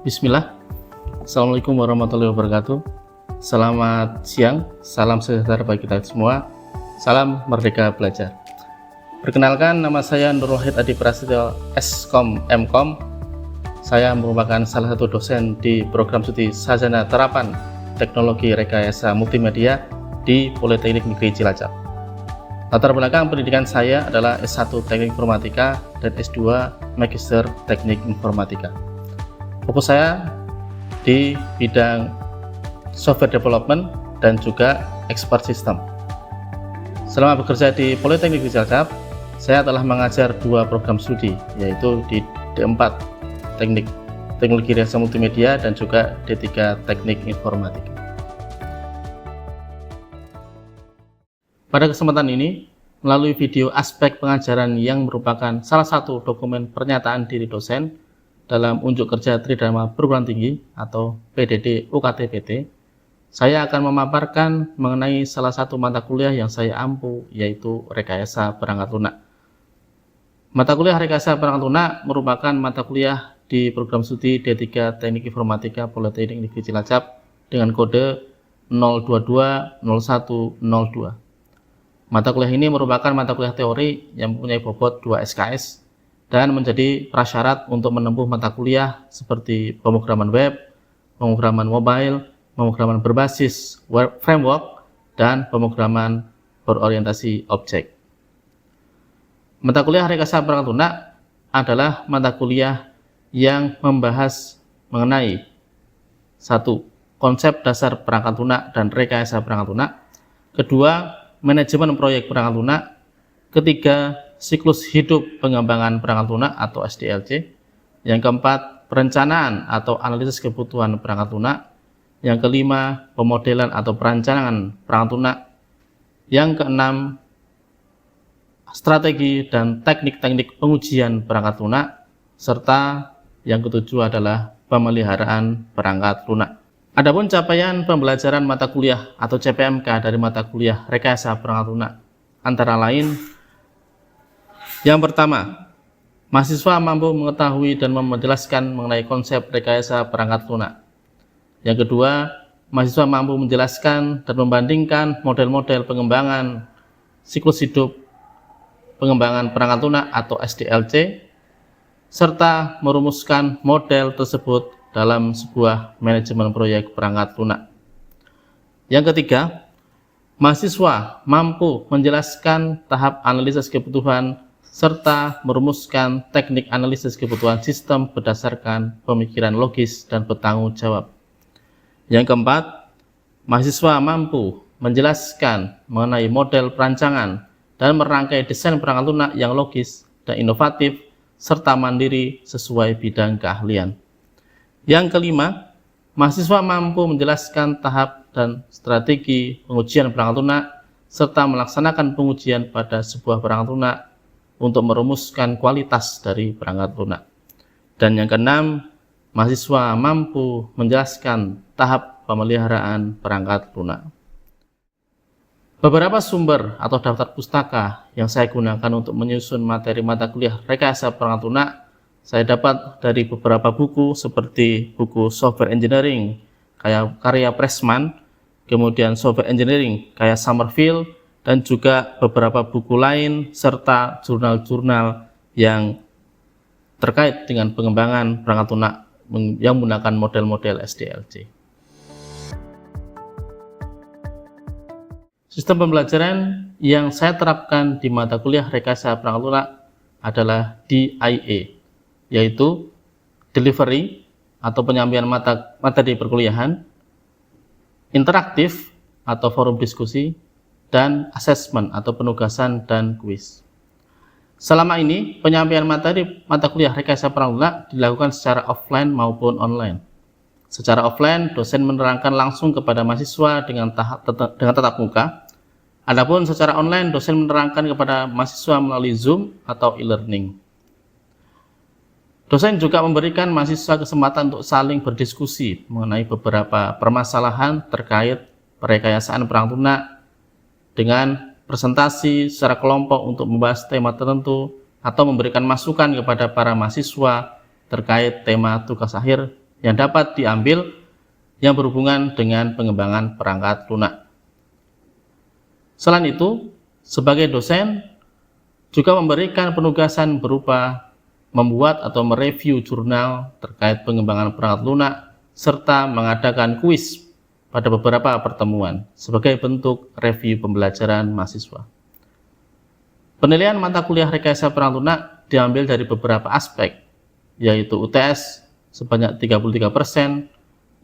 Bismillah. Assalamualaikum warahmatullahi wabarakatuh. Selamat siang, salam sejahtera bagi kita semua. Salam Merdeka Belajar. Perkenalkan, nama saya Nur Wahid Adi Prasetyo, Skom Mkom. Saya merupakan salah satu dosen di program studi Sarjana Terapan Teknologi Rekayasa Multimedia di Politeknik Negeri Cilacap. Latar belakang pendidikan saya adalah S1 Teknik Informatika dan S2 Magister Teknik Informatika. Fokus saya di bidang software development dan juga expert system. Selama bekerja di Politeknik Negeri Cilacap, saya telah mengajar 2 program studi, yaitu di D4 Teknologi Rekayasa Multimedia dan juga D3 Teknik Informatika. Pada kesempatan ini, melalui video aspek pengajaran yang merupakan salah satu dokumen pernyataan diri dosen dalam unjuk kerja Tridharma Perguruan Tinggi atau PDD UKT-PT, saya akan memaparkan mengenai salah satu mata kuliah yang saya ampu, yaitu Rekayasa Perangkat Lunak. Mata kuliah Rekayasa Perangkat Lunak merupakan mata kuliah di program studi D3 Teknik Informatika Politeknik Negeri Cilacap dengan kode 0220102. Mata kuliah ini merupakan mata kuliah teori yang mempunyai bobot 2 SKS dan menjadi prasyarat untuk menempuh mata kuliah seperti pemrograman web, pemrograman mobile, pemrograman berbasis web framework, dan pemrograman berorientasi objek. Mata kuliah Rekayasa Perangkat Lunak adalah mata kuliah yang membahas mengenai 1. Konsep dasar perangkat lunak dan rekayasa perangkat lunak. 2. Manajemen proyek perangkat lunak. 3. Siklus hidup pengembangan perangkat lunak atau SDLC. Yang 4. Perencanaan atau analisis kebutuhan perangkat lunak. Yang 5. Pemodelan atau perancangan perangkat lunak. Yang 6. Strategi dan teknik-teknik pengujian perangkat lunak. Serta yang ke-7 adalah pemeliharaan perangkat lunak. Adapun capaian pembelajaran mata kuliah atau CPMK dari mata kuliah Rekayasa Perangkat Lunak antara lain: yang pertama, mahasiswa mampu mengetahui dan menjelaskan mengenai konsep rekayasa perangkat lunak. Yang kedua, mahasiswa mampu menjelaskan dan membandingkan model-model pengembangan siklus hidup pengembangan perangkat lunak atau SDLC, serta merumuskan model tersebut dalam sebuah manajemen proyek perangkat lunak. Yang ketiga, mahasiswa mampu menjelaskan tahap analisis kebutuhan serta merumuskan teknik analisis kebutuhan sistem berdasarkan pemikiran logis dan bertanggung jawab. Yang keempat, mahasiswa mampu menjelaskan mengenai model perancangan dan merangkai desain perangkat lunak yang logis dan inovatif serta mandiri sesuai bidang keahlian. Yang kelima, mahasiswa mampu menjelaskan tahap dan strategi pengujian perangkat lunak serta melaksanakan pengujian pada sebuah perangkat lunak untuk merumuskan kualitas dari perangkat lunak. Dan yang keenam, mahasiswa mampu menjelaskan tahap pemeliharaan perangkat lunak. Beberapa sumber atau daftar pustaka yang saya gunakan untuk menyusun materi mata kuliah Rekayasa Perangkat Lunak saya dapat dari beberapa buku seperti buku Software Engineering karya Pressman, kemudian Software Engineering karya Summerfield, dan juga beberapa buku lain serta jurnal-jurnal yang terkait dengan pengembangan perangkat lunak yang menggunakan model-model SDLC. Sistem pembelajaran yang saya terapkan di mata kuliah Rekayasa Perangkat Lunak adalah DIA, yaitu Delivery atau penyampaian materi perkuliahan, Interaktif atau forum diskusi, dan Assessment atau penugasan dan kuis. Selama ini, penyampaian materi mata kuliah Rekayasa Perangkat Lunak dilakukan secara offline maupun online. Secara offline, dosen menerangkan langsung kepada mahasiswa dengan tatap muka. Adapun secara online, dosen menerangkan kepada mahasiswa melalui Zoom atau e-learning. Dosen juga memberikan mahasiswa kesempatan untuk saling berdiskusi mengenai beberapa permasalahan terkait perekayasaan perangkat lunak dengan presentasi secara kelompok untuk membahas tema tertentu atau memberikan masukan kepada para mahasiswa terkait tema tugas akhir yang dapat diambil yang berhubungan dengan pengembangan perangkat lunak. Selain itu, sebagai dosen juga memberikan penugasan berupa membuat atau mereview jurnal terkait pengembangan perangkat lunak serta mengadakan kuis pada beberapa pertemuan sebagai bentuk review pembelajaran mahasiswa. Penilaian mata kuliah rekayasa perangkat lunak diambil dari beberapa aspek, yaitu UTS sebanyak 33%,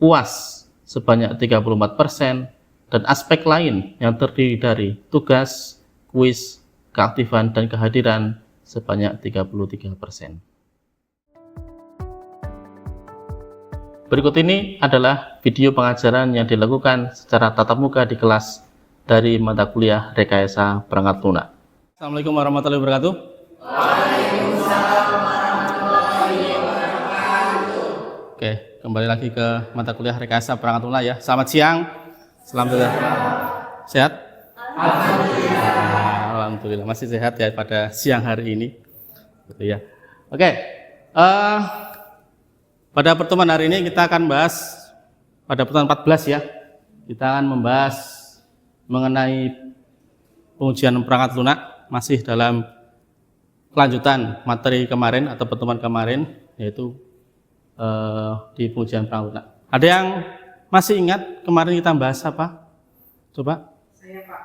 UAS sebanyak 34%, dan aspek lain yang terdiri dari tugas, kuis, keaktifan, dan kehadiran sebanyak 33%. Berikut ini adalah video pengajaran yang dilakukan secara tatap muka di kelas dari mata kuliah rekayasa perangkat lunak. Assalamualaikum warahmatullahi wabarakatuh. Waalaikumsalam warahmatullahi wabarakatuh. Oke, kembali lagi ke mata kuliah rekayasa perangkat lunak ya. Selamat siang. Selamat sehat. Alhamdulillah masih sehat ya pada siang hari ini. Gitu ya. Oke. Pada pertemuan hari ini kita akan bahas pada pertemuan 14 ya. Kita akan membahas mengenai pengujian perangkat lunak masih dalam kelanjutan materi kemarin atau pertemuan kemarin, yaitu di pengujian perangkat lunak. Ada yang masih ingat kemarin kita bahas apa? Coba. Saya Pak,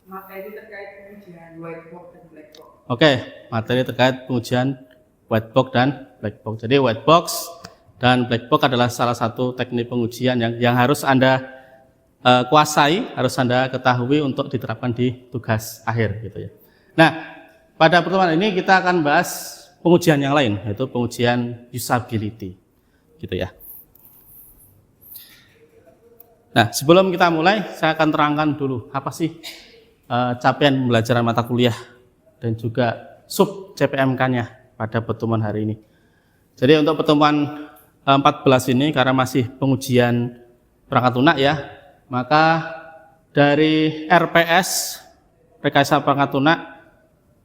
materi terkait pengujian white box dan black box. Oke, materi terkait pengujian white box dan black box. Jadi white box dan black box adalah salah satu teknik pengujian yang harus Anda kuasai, harus Anda ketahui untuk diterapkan di tugas akhir gitu ya. Nah, pada pertemuan ini kita akan bahas pengujian yang lain, yaitu pengujian usability gitu ya. Nah, sebelum kita mulai, saya akan terangkan dulu apa sih capaian pembelajaran mata kuliah dan juga sub CPMK-nya pada pertemuan hari ini. Jadi untuk pertemuan 14 ini karena masih pengujian perangkat lunak ya, maka dari RPS rekayasa perangkat lunak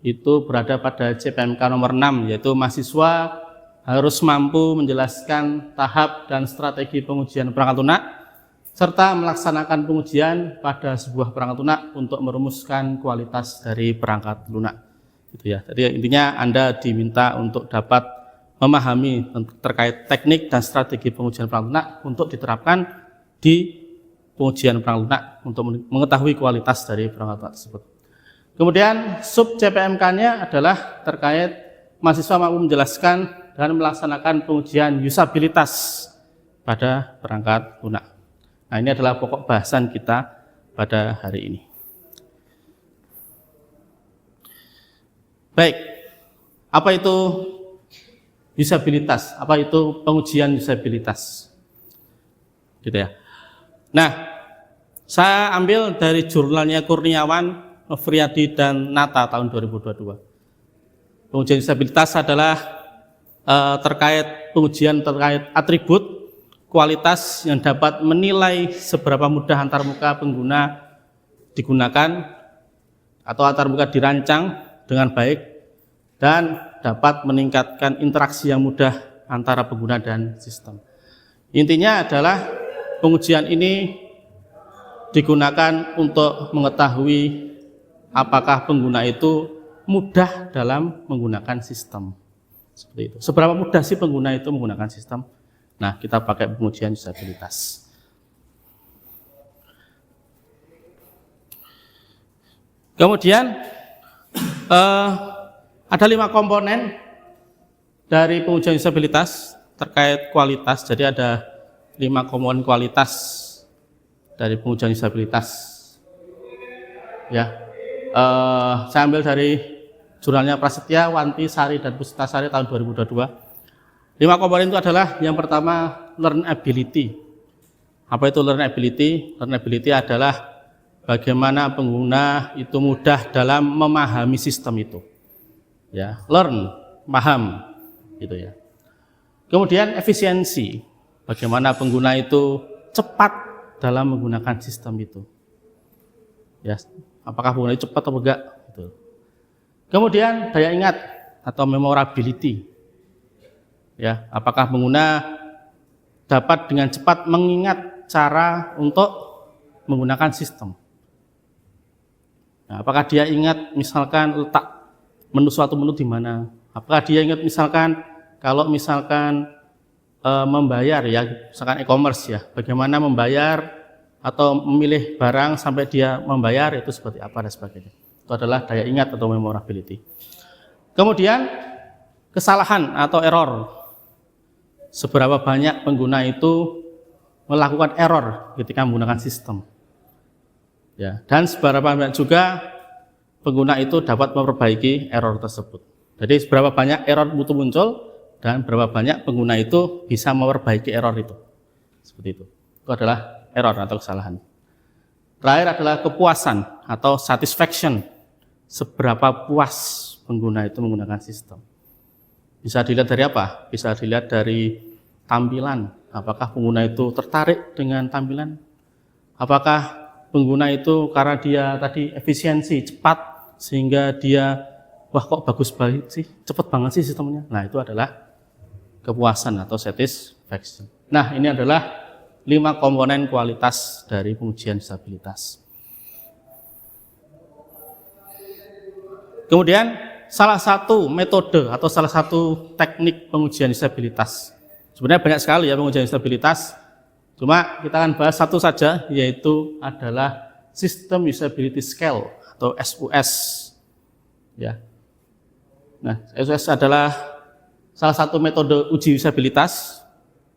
itu berada pada CPMK nomor 6, yaitu mahasiswa harus mampu menjelaskan tahap dan strategi pengujian perangkat lunak serta melaksanakan pengujian pada sebuah perangkat lunak untuk merumuskan kualitas dari perangkat lunak gitu ya. Jadi intinya Anda diminta untuk dapat memahami terkait teknik dan strategi pengujian perangkat lunak untuk diterapkan di pengujian perangkat lunak untuk mengetahui kualitas dari perangkat lunak tersebut. Kemudian sub CPMK-nya adalah terkait mahasiswa mampu menjelaskan dan melaksanakan pengujian usabilitas pada perangkat lunak. Nah, ini adalah pokok bahasan kita pada hari ini. Baik, apa itu usabilitas? Apa itu pengujian usabilitas? Gitu ya. Nah, saya ambil dari jurnalnya Kurniawan, Novriyadi, dan Nata tahun 2022. Pengujian usabilitas adalah terkait pengujian terkait atribut kualitas yang dapat menilai seberapa mudah antarmuka pengguna digunakan atau antarmuka dirancang dengan baik dan dapat meningkatkan interaksi yang mudah antara pengguna dan sistem. Intinya adalah pengujian ini digunakan untuk mengetahui apakah pengguna itu mudah dalam menggunakan sistem. Seperti itu. Seberapa mudah sih pengguna itu menggunakan sistem? Nah, kita pakai pengujian usabilitas. Kemudian ada 5 komponen dari pengujian usabilitas terkait kualitas. Jadi ada 5 komponen kualitas dari pengujian usabilitas. Ya, saya ambil dari jurnalnya Prasetya, Wanti, Sari, dan Puspitasari tahun 2022. 5 komponen itu adalah yang pertama learnability. Apa itu learnability? Learnability adalah bagaimana pengguna itu mudah dalam memahami sistem itu. Ya, learn, paham, gitu ya. Kemudian efisiensi, bagaimana pengguna itu cepat dalam menggunakan sistem itu. Ya, apakah pengguna itu cepat atau enggak? Gitu. Kemudian daya ingat atau memorability. Ya, apakah pengguna dapat dengan cepat mengingat cara untuk menggunakan sistem. Nah, apakah dia ingat misalkan letak suatu menu di mana? Apakah dia ingat misalkan kalau misalkan membayar ya, misalkan e-commerce ya, bagaimana membayar atau memilih barang sampai dia membayar itu seperti apa dan sebagainya. Itu adalah daya ingat atau memorability. Kemudian kesalahan atau error. Seberapa banyak pengguna itu melakukan error ketika menggunakan sistem. Ya, dan seberapa banyak juga pengguna itu dapat memperbaiki error tersebut. Jadi seberapa banyak error itu muncul dan berapa banyak pengguna itu bisa memperbaiki error itu. Seperti itu. Itu adalah error atau kesalahan. Terakhir adalah kepuasan atau satisfaction. Seberapa puas pengguna itu menggunakan sistem. Bisa dilihat dari apa? Bisa dilihat dari tampilan. Apakah pengguna itu tertarik dengan tampilan? Apakah pengguna itu karena dia tadi efisiensi, cepat, sehingga dia, wah kok bagus banget sih, cepat banget sih sistemnya. Nah itu adalah kepuasan atau satisfaction. Nah ini adalah 5 komponen kualitas dari pengujian disabilitas. Kemudian salah satu metode atau salah satu teknik pengujian disabilitas. Sebenarnya banyak sekali ya pengujian disabilitas. Cuma kita akan bahas satu saja, yaitu adalah System Usability Scale atau SUS. Ya. Nah, SUS adalah salah satu metode uji usabilitas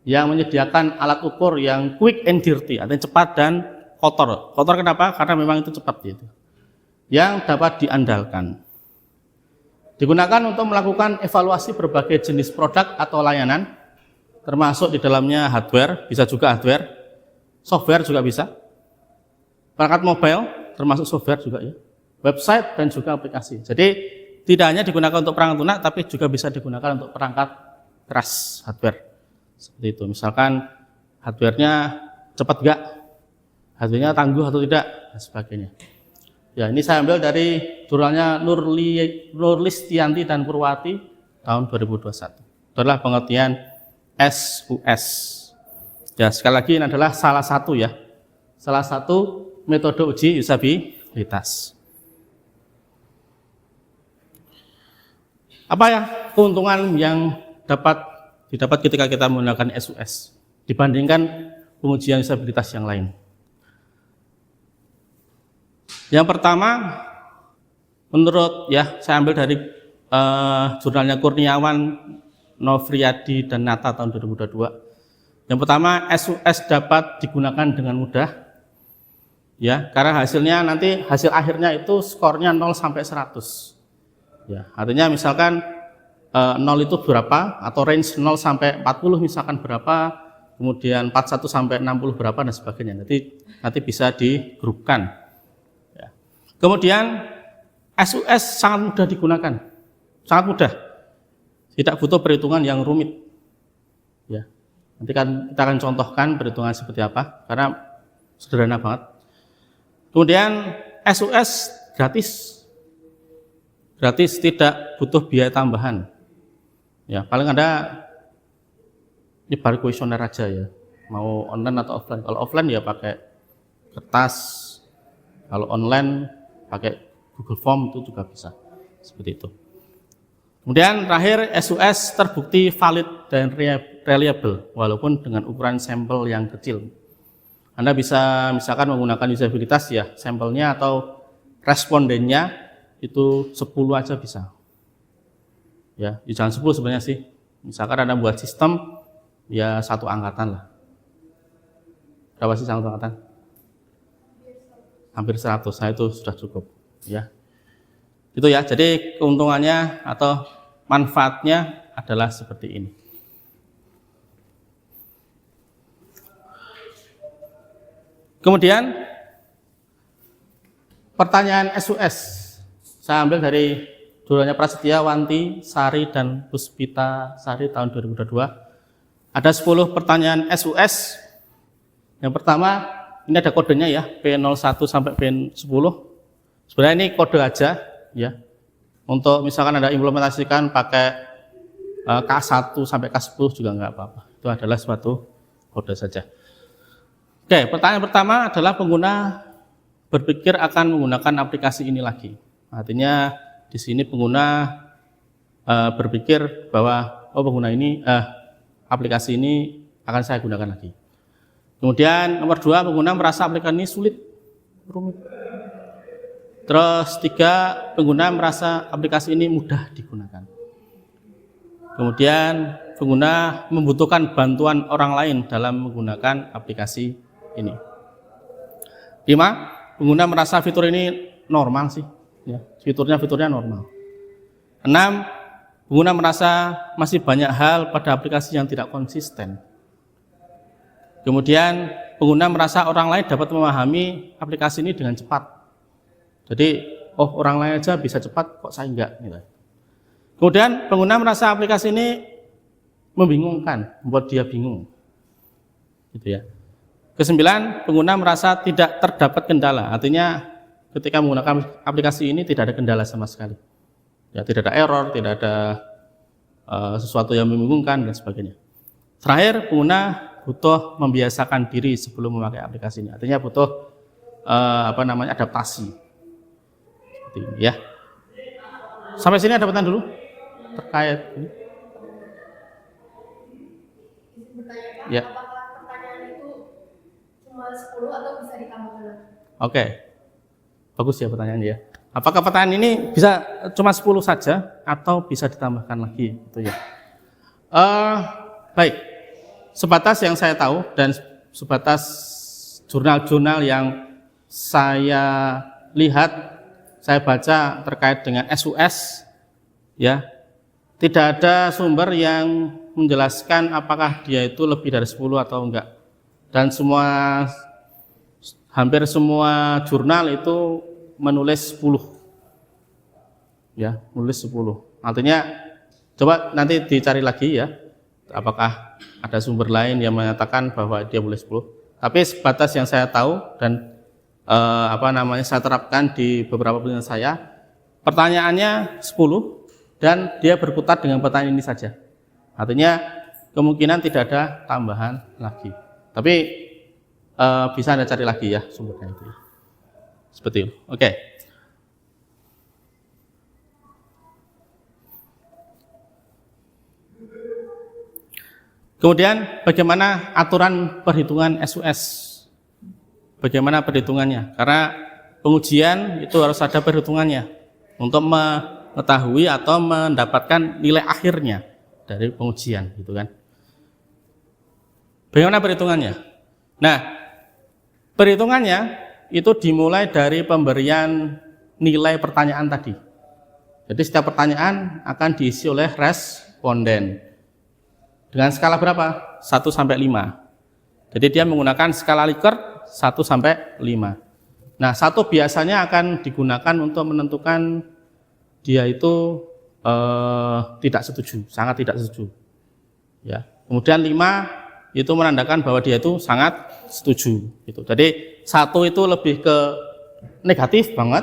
yang menyediakan alat ukur yang quick and dirty, artinya cepat dan kotor. Kotor kenapa? Karena memang itu cepat gitu. Yang dapat diandalkan. Digunakan untuk melakukan evaluasi berbagai jenis produk atau layanan, termasuk di dalamnya hardware, bisa juga hardware, software juga bisa, perangkat mobile, termasuk software juga ya, website dan juga aplikasi. Jadi tidak hanya digunakan untuk perangkat lunak, tapi juga bisa digunakan untuk perangkat keras hardware. Seperti itu, misalkan hardware-nya cepat enggak, hardware-nya tangguh atau tidak, dan sebagainya. Ya, ini saya ambil dari jurnalnya Nurlistianti dan Purwati tahun 2021. Itu adalah pengertian SUS. Ya, sekali lagi ini adalah salah satu ya, salah satu metode uji usabilitas. Apa ya keuntungan yang didapat ketika kita menggunakan SUS dibandingkan pengujian disabilitas yang lain? Yang pertama, menurut ya saya ambil dari jurnalnya Kurniawan, Novriadi dan Nata tahun 2022. Yang pertama, SUS dapat digunakan dengan mudah, ya, karena hasilnya nanti hasil akhirnya itu skornya 0 sampai 100. Ya, artinya misalkan 0 itu berapa atau range 0 sampai 40 misalkan berapa, kemudian 41 sampai 60 berapa dan sebagainya. Nanti bisa digrupkan. Ya. Kemudian SUS sangat mudah digunakan, sangat mudah. Tidak butuh perhitungan yang rumit. Ya. Nanti kan kita akan contohkan perhitungan seperti apa, karena sederhana banget. Kemudian SUS gratis, tidak butuh biaya tambahan. Ya, paling ada nyebar kuesioner aja ya, mau online atau offline. Kalau offline ya pakai kertas, kalau online pakai Google Form itu juga bisa, seperti itu. Kemudian terakhir, SUS terbukti valid dan reliable walaupun dengan ukuran sampel yang kecil. Anda bisa misalkan menggunakan usabilitas ya, sampelnya atau respondennya itu 10 aja bisa. Ya, jangan 10 sebenarnya sih. Misalkan Anda buat sistem ya 1 angkatan lah. Berapa sih 1 angkatan? Hampir 100. Nah, itu sudah cukup ya. Itu ya, jadi keuntungannya atau manfaatnya adalah seperti ini. Kemudian pertanyaan SUS saya ambil dari jurnalnya Prasetya Wanti Sari dan Puspita Sari tahun 2022. Ada 10 pertanyaan SUS. Yang pertama, ini ada kodenya ya, P01 sampai P10. Sebenarnya ini kode aja ya. Untuk misalkan Anda implementasikan pakai K1 sampai K10 juga nggak apa-apa. Itu adalah suatu kode saja. Oke, pertanyaan pertama adalah pengguna berpikir akan menggunakan aplikasi ini lagi. Artinya di sini pengguna berpikir bahwa pengguna ini aplikasi ini akan saya gunakan lagi. Kemudian nomor 2, pengguna merasa aplikasi ini sulit, rumit. Terus 3, pengguna merasa aplikasi ini mudah digunakan. Kemudian pengguna membutuhkan bantuan orang lain dalam menggunakan aplikasi ini. 5, pengguna merasa fitur ini normal sih, ya, fiturnya normal. 6, pengguna merasa masih banyak hal pada aplikasi yang tidak konsisten. Kemudian pengguna merasa orang lain dapat memahami aplikasi ini dengan cepat. Jadi, orang lain aja bisa cepat, kok saya enggak? Gitu. Kemudian pengguna merasa aplikasi ini membingungkan, membuat dia bingung. Gitu ya. Ke-9, pengguna merasa tidak terdapat kendala. Artinya ketika menggunakan aplikasi ini tidak ada kendala sama sekali. Ya, tidak ada error, tidak ada sesuatu yang membingungkan dan sebagainya. Terakhir, pengguna butuh membiasakan diri sebelum memakai aplikasi ini. Artinya butuh adaptasi. Seperti ini ya. Sampai sini ada pertanyaan dulu terkait ini. Ya. Apakah pertanyaan itu cuma 10 atau bisa ditambahkan lagi? Oke. Bagus ya pertanyaannya ya. Apakah pertanyaan ini bisa cuma 10 saja atau bisa ditambahkan lagi gitu ya. Baik. Sebatas yang saya tahu dan sebatas jurnal-jurnal yang saya lihat, saya baca terkait dengan SUS ya, tidak ada sumber yang menjelaskan apakah dia itu lebih dari 10 atau enggak. Dan hampir semua jurnal itu menulis 10. Ya, menulis 10. Artinya coba nanti dicari lagi ya, apakah ada sumber lain yang menyatakan bahwa dia boleh 10. Tapi sebatas yang saya tahu dan saya terapkan di beberapa penelitian saya, pertanyaannya 10 dan dia berputar dengan pertanyaan ini saja. Artinya kemungkinan tidak ada tambahan lagi. Tapi bisa Anda cari lagi ya sumbernya itu. Seperti itu. Oke. Kemudian bagaimana aturan perhitungan SUS? Bagaimana perhitungannya? Karena pengujian itu harus ada perhitungannya untuk mengetahui atau mendapatkan nilai akhirnya dari pengujian, gitu kan? Bagaimana perhitungannya? Nah, perhitungannya itu dimulai dari pemberian nilai pertanyaan tadi. Jadi setiap pertanyaan akan diisi oleh responden. Dengan skala berapa? 1 sampai 5. Jadi dia menggunakan skala Likert 1 sampai 5. Nah, 1 biasanya akan digunakan untuk menentukan dia itu tidak setuju, sangat tidak setuju. Ya. Kemudian 5 itu menandakan bahwa dia itu sangat setuju. Gitu. Jadi 1 itu lebih ke negatif banget,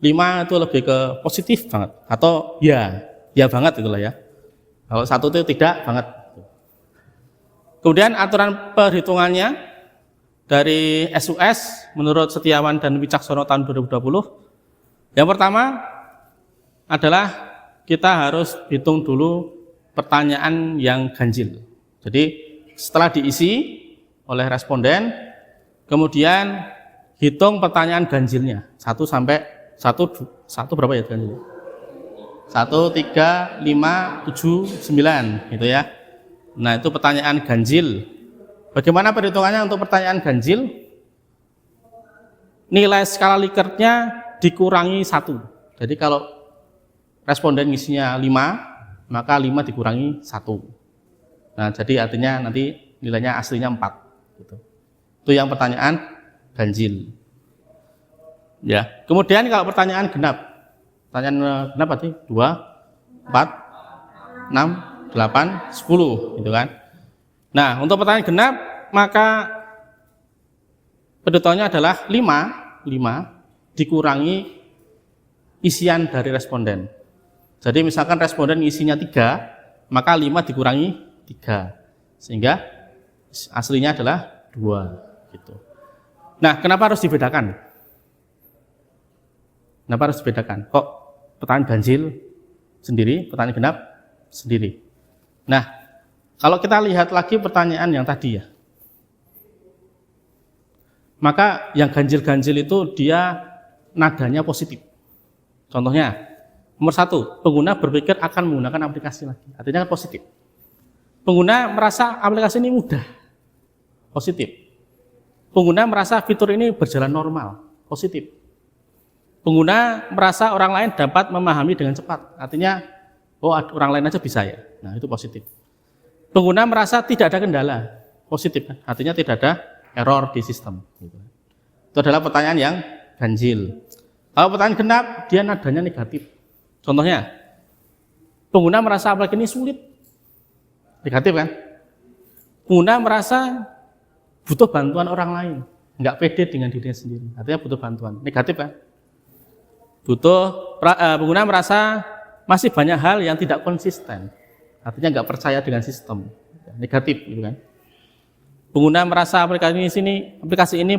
5 itu lebih ke positif banget, atau ya banget itulah ya. Kalau 1 itu tidak banget. Kemudian aturan perhitungannya dari SUS menurut Setiawan dan Wicaksono tahun 2020. Yang pertama adalah kita harus hitung dulu pertanyaan yang ganjil. Jadi setelah diisi oleh responden, kemudian hitung pertanyaan ganjilnya 1 sampai 1 berapa ya ganjil? 1, 3, 5, 7, 9 gitu ya. Nah, itu pertanyaan ganjil. Bagaimana perhitungannya untuk pertanyaan ganjil? Nilai skala Likertnya dikurangi 1. Jadi kalau responden isinya 5, maka 5 dikurangi 1. Nah, jadi artinya nanti nilainya aslinya 4. Gitu. Itu yang pertanyaan ganjil. Ya. Kemudian kalau pertanyaan genap, pertanyaan genap berarti 2, 4, 6, 8, 10 gitu kan. Nah, untuk pertanyaan genap maka perhitungannya adalah 5 dikurangi isian dari responden. Jadi misalkan responden isinya 3, maka 5 dikurangi 3. Sehingga Aslinya adalah 2 gitu. Nah, kenapa harus dibedakan? Kenapa harus dibedakan? Kok pertanyaan ganjil sendiri, pertanyaan genap sendiri? Nah, kalau kita lihat lagi pertanyaan yang tadi ya, maka yang ganjil-ganjil itu dia nadanya positif. Contohnya, nomor 1, pengguna berpikir akan menggunakan aplikasi lagi. Artinya kan positif. Pengguna merasa aplikasi ini mudah. Positif. Pengguna merasa fitur ini berjalan normal. Positif. Pengguna merasa orang lain dapat memahami dengan cepat. Artinya, oh orang lain aja bisa ya. Nah, itu positif. Pengguna merasa tidak ada kendala. Positif kan? Artinya tidak ada error di sistem. Itu adalah pertanyaan yang ganjil. Kalau pertanyaan genap, dia nadanya negatif. Contohnya, pengguna merasa aplikasi ini sulit. Negatif kan? Pengguna merasa butuh bantuan orang lain, nggak pede dengan dirinya sendiri. Artinya butuh bantuan. Negatif kan? Pengguna merasa masih banyak hal yang tidak konsisten. Artinya nggak percaya dengan sistem. Negatif gitu kan? Pengguna merasa aplikasi ini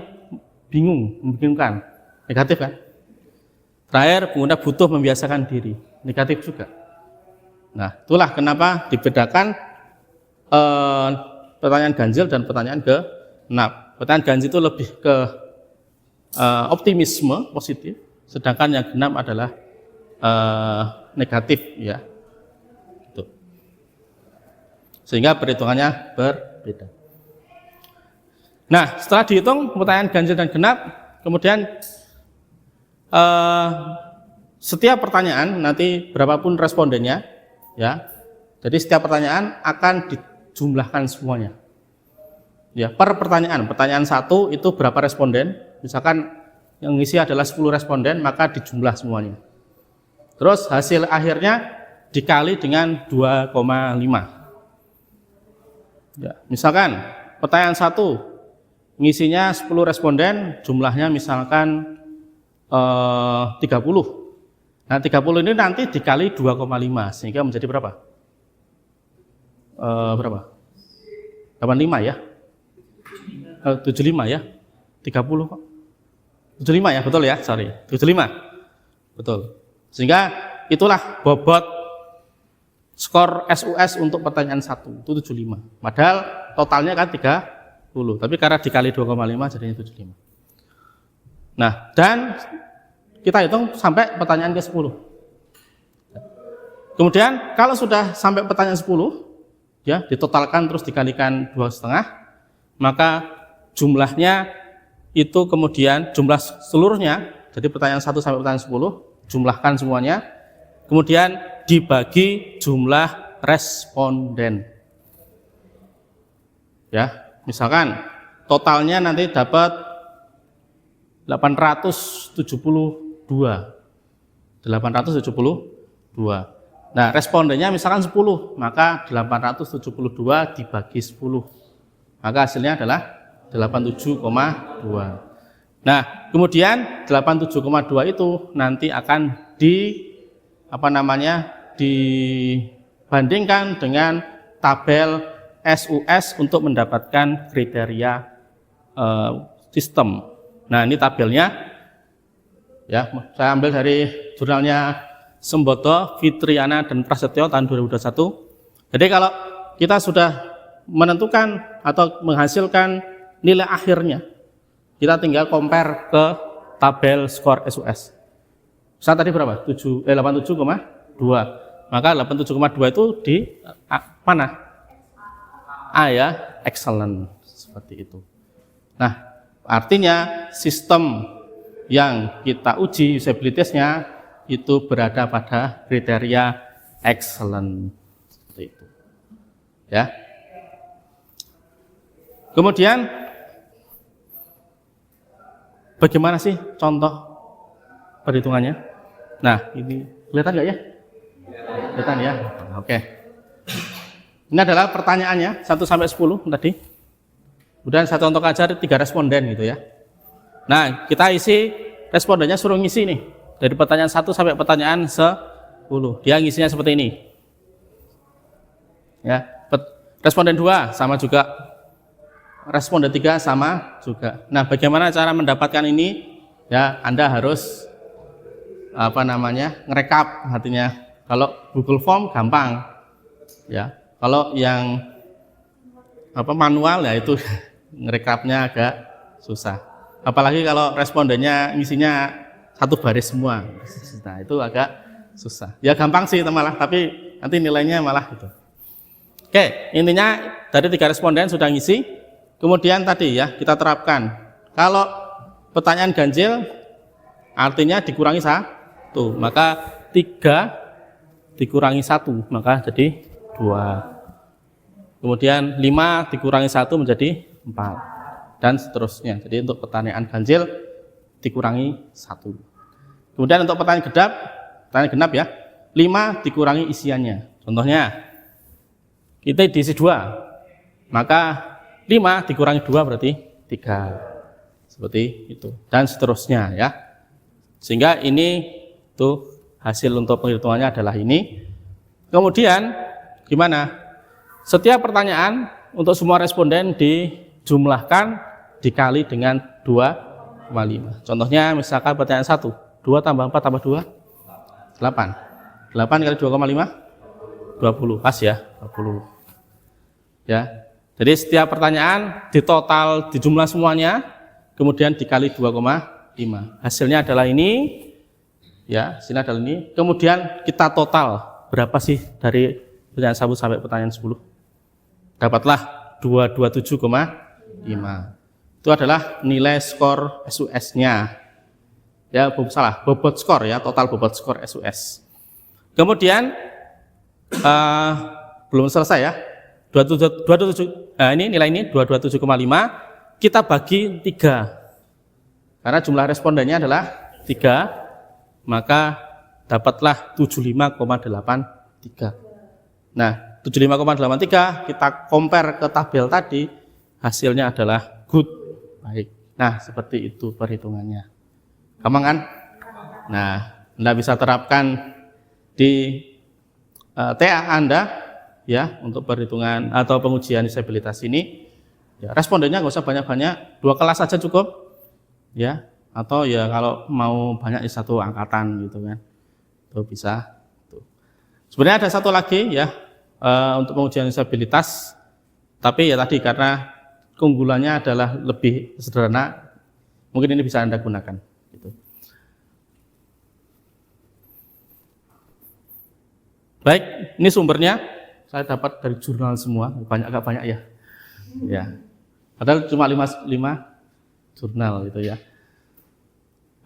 bingung, membingungkan. Negatif kan? Terakhir, pengguna butuh membiasakan diri. Negatif juga. Nah, itulah kenapa dibedakan pertanyaan ganjil dan pertanyaan genap. Pertanyaan ganjil itu lebih ke optimisme, positif, sedangkan yang genap adalah negatif ya. Gitu. Sehingga perhitungannya berbeda. Nah, setelah dihitung pertanyaan ganjil dan genap, kemudian setiap pertanyaan nanti berapapun respondennya, ya. Jadi setiap pertanyaan akan dijumlahkan semuanya. Ya, per pertanyaan 1 itu berapa responden? Misalkan yang ngisi adalah 10 responden, maka dijumlah semuanya. Terus hasil akhirnya dikali dengan 2,5. Ya, misalkan pertanyaan 1 ngisinya 10 responden, jumlahnya misalkan 30. Nah, 30 ini nanti dikali 2,5 sehingga menjadi berapa? 85 ya? 75 ya? 30 kok. 75 ya, betul ya? Sorry, 75. Betul. Sehingga itulah bobot skor SUS untuk pertanyaan 1 itu 75. Padahal totalnya kan 30, tapi karena dikali 2,5 jadinya 75. Nah, dan kita hitung sampai pertanyaan ke-10. Kemudian kalau sudah sampai pertanyaan 10, ya ditotalkan terus dikalikan 2,5, maka jumlahnya itu kemudian jumlah seluruhnya, jadi pertanyaan 1 sampai pertanyaan 10, jumlahkan semuanya, kemudian dibagi jumlah responden. Ya, misalkan totalnya nanti dapat 872. Nah, respondennya misalkan 10, maka 872 dibagi 10. Maka hasilnya adalah 87,2. Nah, kemudian 87,2 itu nanti akan dibandingkan dengan tabel SUS untuk mendapatkan kriteria sistem. Nah, ini tabelnya. Ya, saya ambil dari jurnalnya Sembodo, Fitriana, dan Prasetyo tahun 2021. Jadi kalau kita sudah menentukan atau menghasilkan nilai akhirnya, kita tinggal compare ke tabel skor SUS. Saya tadi berapa? 87,2. Maka 87,2 itu di mana? A ya, excellent. Seperti itu. Nah, artinya sistem yang kita uji usabilitasnya itu berada pada kriteria excellent. Seperti itu. Ya. Kemudian bagaimana sih contoh perhitungannya? Nah, ini kelihatan nggak ya? Kelihatan ya? Oke. Ini adalah pertanyaannya 1 sampai 10 tadi. Kemudian saya contoh aja 3 responden gitu ya. Nah, kita isi respondennya suruh ngisi nih. Dari pertanyaan 1 sampai pertanyaan 10. Dia ngisinya seperti ini. Ya, responden 2 sama juga. responden 3 sama juga. Nah, bagaimana cara mendapatkan ini? Ya, Anda harus ngerekap, artinya kalau Google Form gampang. Ya. Kalau yang manual ya itu ngerekapnya agak susah. Apalagi kalau respondennya ngisinya satu baris semua. Nah, itu agak susah. Ya gampang sih malah, tapi nanti nilainya malah gitu. Oke, intinya dari 3 responden sudah ngisi. Kemudian tadi ya kita terapkan. Kalau pertanyaan ganjil artinya dikurangi 1, maka 3 dikurangi 1 maka jadi 2. Kemudian 5 dikurangi 1 menjadi 4 dan seterusnya. Jadi untuk pertanyaan ganjil dikurangi 1. Kemudian untuk pertanyaan genap ya, 5 dikurangi isiannya. Contohnya kita diisi 2, maka 5 dikurangi 2 berarti 3. Seperti itu dan seterusnya ya. Sehingga ini tuh hasil untuk penghitungannya adalah ini. Kemudian gimana? Setiap pertanyaan untuk semua responden dijumlahkan dikali dengan 2,5. Contohnya misalkan pertanyaan 1, 2 tambah 4 tambah 2 8. 8 kali 2,5 20. Pas ya, 20. Ya. Jadi setiap pertanyaan ditotal dijumlah semuanya kemudian dikali 2,5. Hasilnya adalah ini. Ya, sini adalah ini. Kemudian kita total berapa sih dari pertanyaan 1 sampai pertanyaan 10? Dapatlah 227,5. Itu adalah nilai skor SUS-nya. Ya, bobot skor ya, total bobot skor SUS. Kemudian belum selesai ya. 27, ini nilai ini 227,5 kita bagi 3. Karena jumlah respondennya adalah 3, maka dapatlah 75,83. Nah, 75,83 kita compare ke tabel tadi, hasilnya adalah good, baik. Nah, seperti itu perhitungannya. Gampang kan? Nah, Anda bisa terapkan di TA Anda ya untuk perhitungan atau pengujian disabilitas ini. Ya, respondennya nggak usah banyak-banyak, 2 kelas saja cukup. Ya, atau ya kalau mau banyak 1 angkatan gitu kan. Itu bisa. Tuh. Sebenarnya ada satu lagi ya untuk pengujian disabilitas, tapi ya tadi karena keunggulannya adalah lebih sederhana, mungkin ini bisa Anda gunakan. Gitu. Baik, ini sumbernya saya dapat dari jurnal semua, agak banyak ya. Ya, padahal cuma 5 jurnal gitu ya.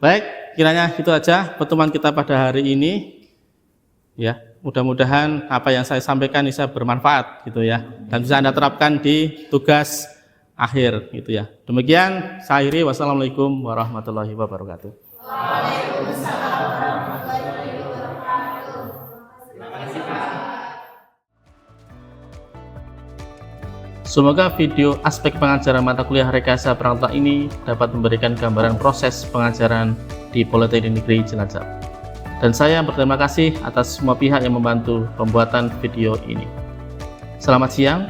Baik, kiranya itu aja pertemuan kita pada hari ini. Ya, mudah-mudahan apa yang saya sampaikan bisa bermanfaat gitu ya, dan bisa Anda terapkan di tugas akhir gitu ya. Demikian saya akhiri. Wassalamualaikum warahmatullahi wabarakatuh. Waalaikumsalam warahmatullahi wabarakatuh. Semoga video aspek pengajaran mata kuliah rekayasa perangkat ini dapat memberikan gambaran proses pengajaran di Politeknik Negeri Cilacap. Dan saya berterima kasih atas semua pihak yang membantu pembuatan video ini. Selamat siang,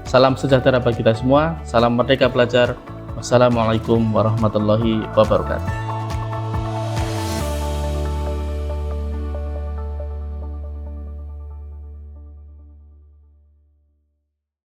salam sejahtera bagi kita semua, salam merdeka belajar. Wassalamualaikum warahmatullahi wabarakatuh.